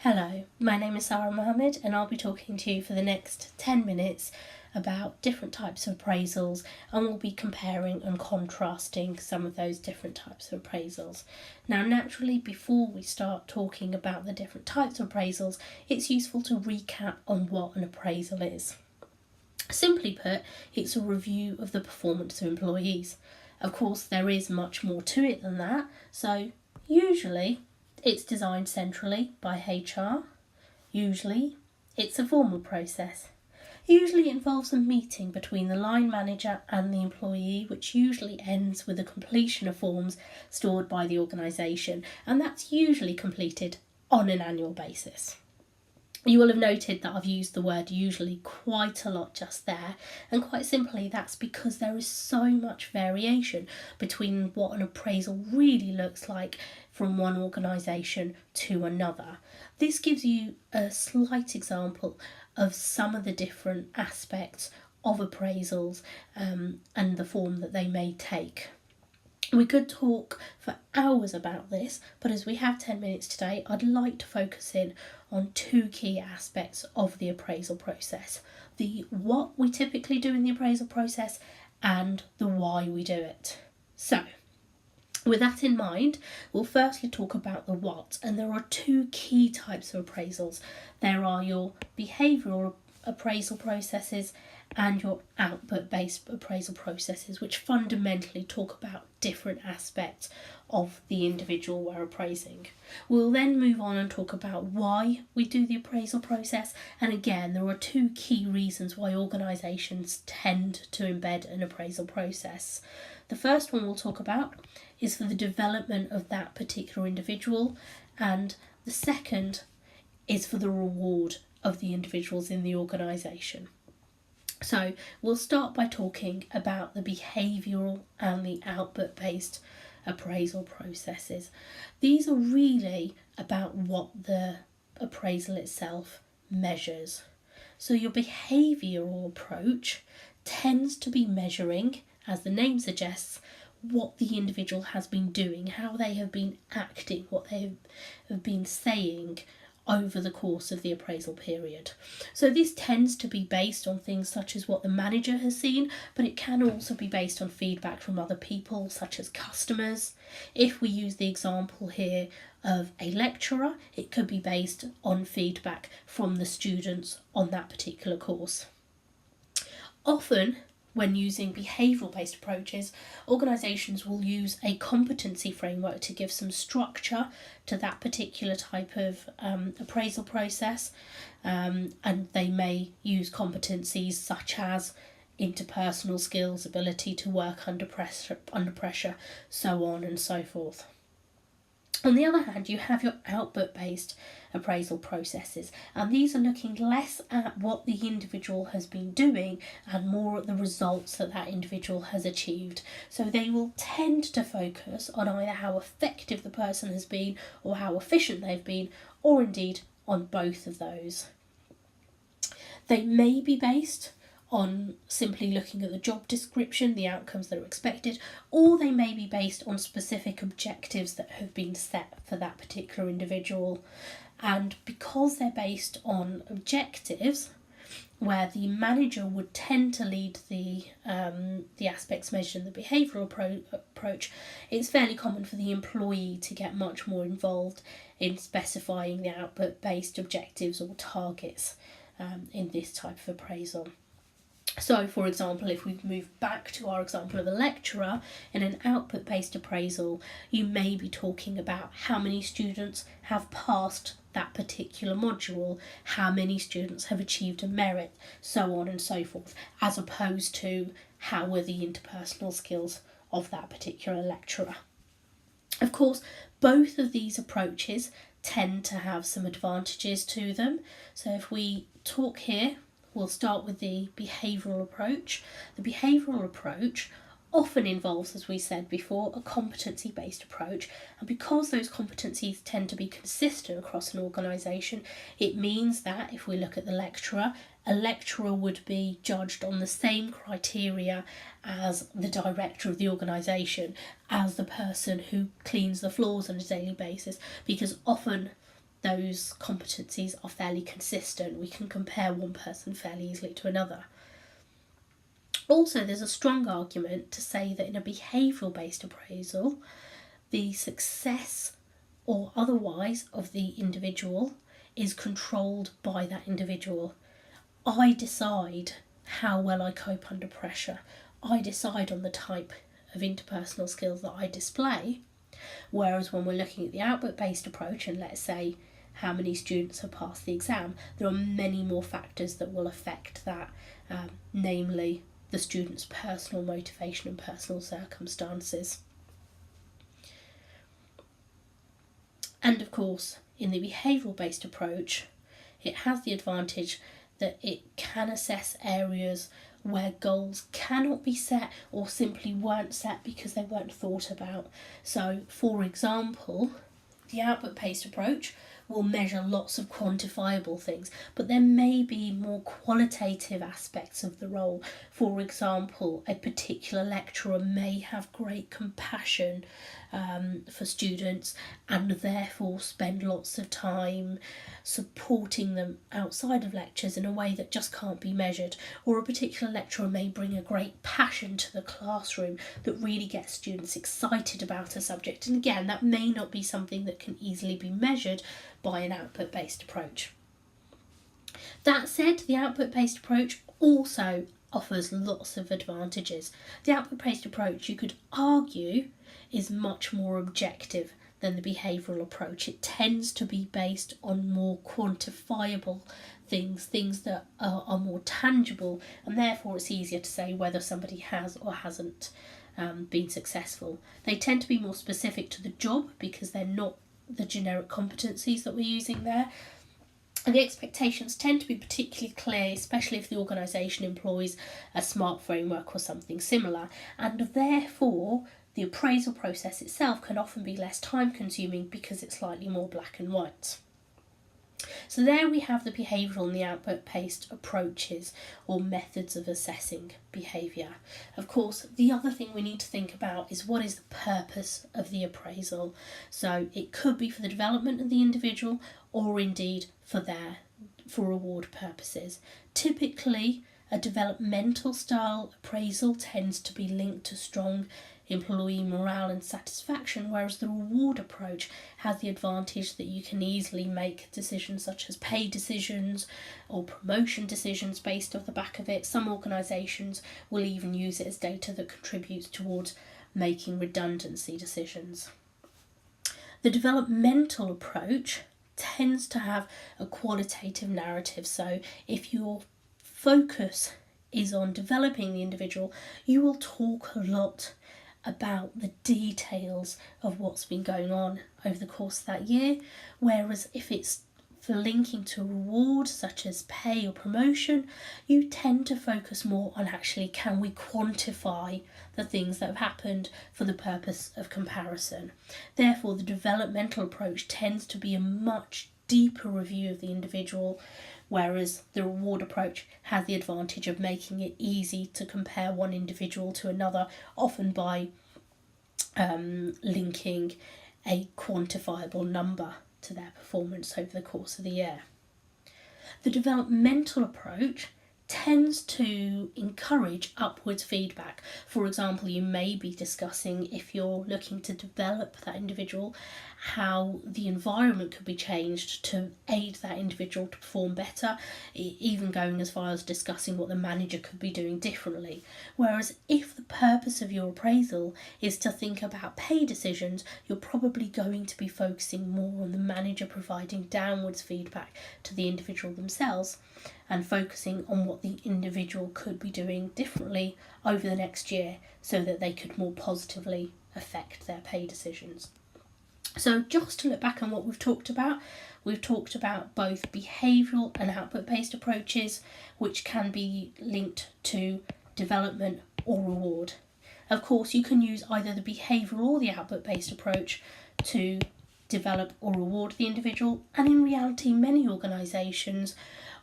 Hello, my name is Sarah Mohammed and I'll be talking to you for the next 10 minutes about different types of appraisals, and we'll be comparing and contrasting some of those different types of appraisals. Now, naturally, before we start talking about the different types of appraisals, it's useful to recap on what an appraisal is. Simply put, it's a review of the performance of employees. Of course, there is much more to it than that, so usually it's designed centrally by HR. Usually it's a formal process. Usually it involves a meeting between the line manager and the employee, which usually ends with the completion of forms stored by the organisation, and that's usually completed on an annual basis. You will have noted that I've used the word usually quite a lot just there, and quite simply that's because there is so much variation between what an appraisal really looks like from one organisation to another. This gives you a slight example of some of the different aspects of appraisals and the form that they may take. We could talk for hours about this, but as we have 10 minutes today, I'd like to focus in on two key aspects of the appraisal process. The what we typically do in the appraisal process and the why we do it. So, with that in mind, we'll firstly talk about the what, and there are two key types of appraisals. There are your behavioural appraisal processes and your output-based appraisal processes, which fundamentally talk about different aspects of the individual we're appraising. We'll then move on and talk about why we do the appraisal process, and again there are two key reasons why organisations tend to embed an appraisal process. The first one we'll talk about is for the development of that particular individual, and the second is for the reward of the individuals in the organisation. So we'll start by talking about the behavioural and the output-based appraisal processes. These are really about what the appraisal itself measures. So your behavioural approach tends to be measuring, as the name suggests, what the individual has been doing, how they have been acting, what they have been saying over the course of the appraisal period. So this tends to be based on things such as what the manager has seen, but it can also be based on feedback from other people, such as customers. If we use the example here of a lecturer, it could be based on feedback from the students on that particular course. Often, when using behavioural-based approaches, organisations will use a competency framework to give some structure to that particular type of appraisal process, and they may use competencies such as interpersonal skills, ability to work under pressure, so on and so forth. On the other hand, you have your output-based appraisal processes, and these are looking less at what the individual has been doing and more at the results that that individual has achieved. So they will tend to focus on either how effective the person has been or how efficient they've been, or indeed on both of those. They may be based on simply looking at the job description, the outcomes that are expected, or they may be based on specific objectives that have been set for that particular individual. And because they're based on objectives, where the manager would tend to lead the aspects measured in the behavioural approach, it's fairly common for the employee to get much more involved in specifying the output-based objectives or targets in this type of appraisal. So, for example, if we move back to our example of a lecturer, in an output-based appraisal, you may be talking about how many students have passed that particular module, how many students have achieved a merit, so on and so forth, as opposed to how were the interpersonal skills of that particular lecturer. Of course, both of these approaches tend to have some advantages to them. So if we talk here, we'll start with the behavioural approach. The behavioural approach often involves, as we said before, a competency-based approach, and because those competencies tend to be consistent across an organisation, it means that if we look at the lecturer, a lecturer would be judged on the same criteria as the director of the organisation, as the person who cleans the floors on a daily basis, because often those competencies are fairly consistent. We can compare one person fairly easily to another. Also, there's a strong argument to say that in a behavioural based appraisal, the success or otherwise of the individual is controlled by that individual. I decide how well I cope under pressure. I decide on the type of interpersonal skills that I display. Whereas when we're looking at the output-based approach, and let's say how many students have passed the exam, there are many more factors that will affect that, namely the student's personal motivation and personal circumstances. And of course, in the behavioural-based approach, it has the advantage that it can assess areas where goals cannot be set or simply weren't set because they weren't thought about. So, for example, the output-based approach will measure lots of quantifiable things, but there may be more qualitative aspects of the role. For example, a particular lecturer may have great compassion for students and therefore spend lots of time supporting them outside of lectures in a way that just can't be measured. Or a particular lecturer may bring a great passion to the classroom that really gets students excited about a subject. And again, that may not be something that can easily be measured by an output-based approach. That said, the output-based approach also offers lots of advantages. The output-based approach, you could argue, is much more objective than the behavioural approach. It tends to be based on more quantifiable things that are more tangible, and therefore it's easier to say whether somebody has or hasn't been successful. They tend to be more specific to the job because they're not the generic competencies that we're using there. And the expectations tend to be particularly clear, especially if the organisation employs a SMART framework or something similar, and therefore the appraisal process itself can often be less time consuming because it's slightly more black and white. So there we have the behavioural and the output-based approaches or methods of assessing behaviour. Of course, the other thing we need to think about is what is the purpose of the appraisal. So it could be for the development of the individual or indeed for reward purposes. Typically, a developmental style appraisal tends to be linked to strong employee morale and satisfaction, whereas the reward approach has the advantage that you can easily make decisions such as pay decisions or promotion decisions based off the back of it. Some organisations will even use it as data that contributes towards making redundancy decisions. The developmental approach tends to have a qualitative narrative, so if your focus is on developing the individual, you will talk a lot about the details of what's been going on over the course of that year, whereas if it's for linking to reward such as pay or promotion, you tend to focus more on actually can we quantify the things that have happened for the purpose of comparison. Therefore, the developmental approach tends to be a much deeper review of the individual, whereas the reward approach has the advantage of making it easy to compare one individual to another, often by linking a quantifiable number to their performance over the course of the year. The developmental approach tends to encourage upwards feedback. For example, you may be discussing, if you're looking to develop that individual, how the environment could be changed to aid that individual to perform better, even going as far as discussing what the manager could be doing differently. Whereas if the purpose of your appraisal is to think about pay decisions, you're probably going to be focusing more on the manager providing downwards feedback to the individual themselves and focusing on what the individual could be doing differently over the next year so that they could more positively affect their pay decisions. So just to look back on what we've talked about both behavioural and output-based approaches, which can be linked to development or reward. Of course, you can use either the behavioural or the output-based approach to develop or reward the individual, and in reality many organisations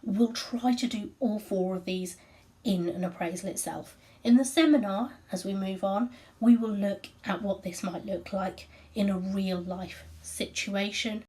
will try to do all four of these in an appraisal itself. In the seminar, as we move on, we will look at what this might look like in a real life situation